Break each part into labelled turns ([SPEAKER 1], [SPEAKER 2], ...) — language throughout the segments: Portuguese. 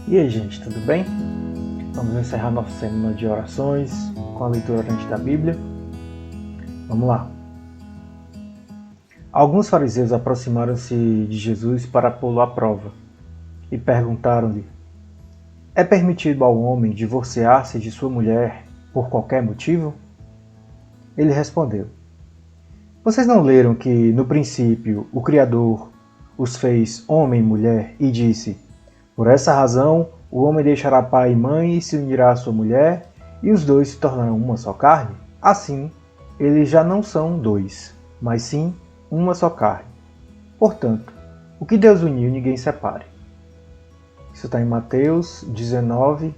[SPEAKER 1] E aí, gente, tudo bem? Vamos encerrar nossa semana de orações com a leitura orante da Bíblia. Vamos lá. Alguns fariseus aproximaram-se de Jesus para pô-lo à prova e perguntaram-lhe: é permitido ao homem divorciar-se de sua mulher por qualquer motivo? Ele respondeu: vocês não leram que, no princípio, o Criador os fez homem e mulher e disse: por essa razão, o homem deixará pai e mãe e se unirá à sua mulher, e os dois se tornarão uma só carne? Assim, eles já não são dois, mas sim uma só carne. Portanto, o que Deus uniu, ninguém separe. Isso está em Mateus 19,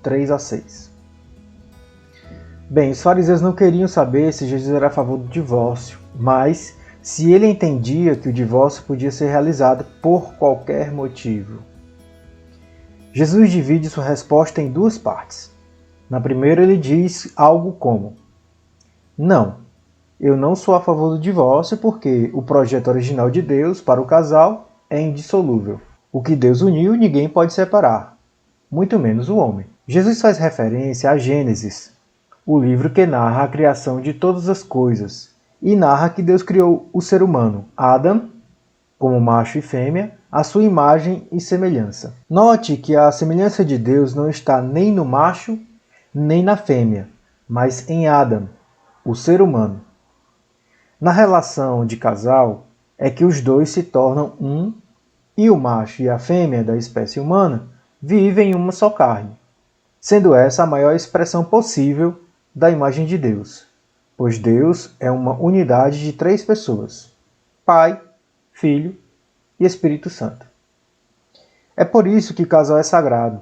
[SPEAKER 1] 3-6. Bem, os fariseus não queriam saber se Jesus era a favor do divórcio, mas se ele entendia que o divórcio podia ser realizado por qualquer motivo. Jesus divide sua resposta em duas partes. Na primeira ele diz algo como: não, eu não sou a favor do divórcio porque o projeto original de Deus para o casal é indissolúvel. O que Deus uniu ninguém pode separar, muito menos o homem. Jesus faz referência a Gênesis, o livro que narra a criação de todas as coisas, e narra que Deus criou o ser humano, Adão, como macho e fêmea, à sua imagem e semelhança. Note que a semelhança de Deus não está nem no macho, nem na fêmea, mas em Adão, o ser humano. Na relação de casal, é que os dois se tornam um, e o macho e a fêmea da espécie humana vivem em uma só carne, sendo essa a maior expressão possível da imagem de Deus, pois Deus é uma unidade de 3 pessoas: Pai, Filho e Espírito Santo. É por isso que o casal é sagrado.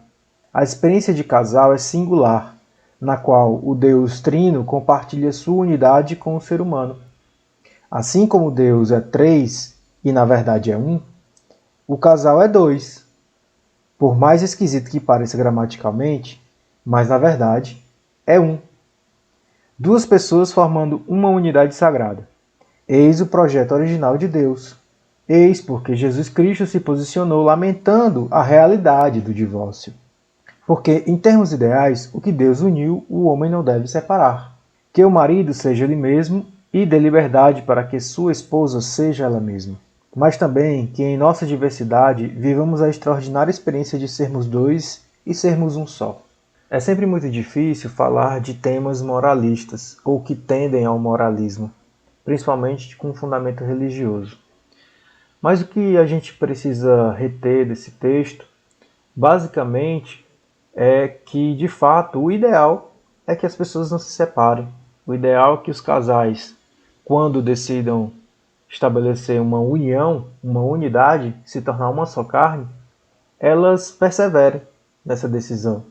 [SPEAKER 1] A experiência de casal é singular, na qual o Deus Trino compartilha sua unidade com o ser humano. Assim como Deus é 3 e na verdade é 1, o casal é 2. Por mais esquisito que pareça gramaticalmente, mas na verdade é 1. 2 pessoas formando uma unidade sagrada. Eis o projeto original de Deus. Eis porque Jesus Cristo se posicionou lamentando a realidade do divórcio. Porque, em termos ideais, o que Deus uniu, o homem não deve separar. Que o marido seja ele mesmo e dê liberdade para que sua esposa seja ela mesma. Mas também que em nossa diversidade vivamos a extraordinária experiência de sermos 2 e sermos um só. É sempre muito difícil falar de temas moralistas ou que tendem ao moralismo, principalmente com fundamento religioso. Mas o que a gente precisa reter desse texto, basicamente, é que, de fato, o ideal é que as pessoas não se separem. O ideal é que os casais, quando decidam estabelecer uma união, uma unidade, se tornar uma só carne, elas perseverem nessa decisão.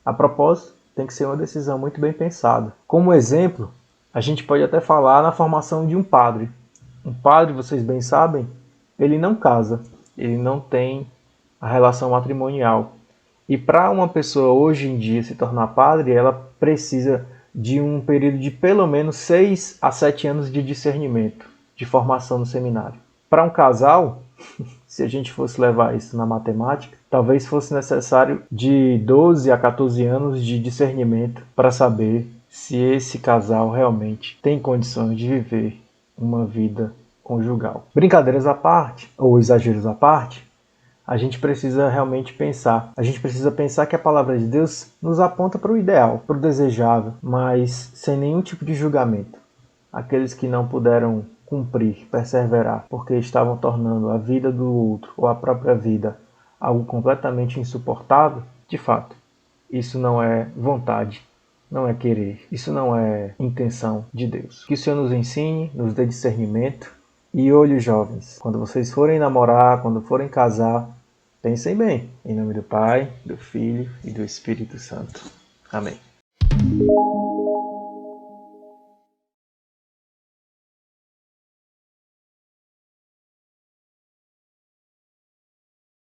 [SPEAKER 1] A propósito, tem que ser uma decisão muito bem pensada. Como exemplo, a gente pode até falar na formação de um padre. Um padre, vocês bem sabem, ele não casa, ele não tem a relação matrimonial. E para uma pessoa hoje em dia se tornar padre, ela precisa de um período de pelo menos 6 a 7 anos de discernimento, de formação no seminário. Para um casal, se a gente fosse levar isso na matemática, talvez fosse necessário de 12 a 14 anos de discernimento para saber se esse casal realmente tem condições de viver uma vida conjugal. Brincadeiras à parte, ou exageros à parte, a gente precisa realmente pensar. A gente precisa pensar que a palavra de Deus nos aponta para o ideal, para o desejável, mas sem nenhum tipo de julgamento. Aqueles que não puderam cumprir, perseverar, porque estavam tornando a vida do outro ou a própria vida algo completamente insuportável, de fato, isso não é vontade, não é querer, isso não é intenção de Deus. Que o Senhor nos ensine, nos dê discernimento. E olhos jovens, quando vocês forem namorar, quando forem casar, pensem bem. Em nome do Pai, do Filho e do Espírito Santo. Amém.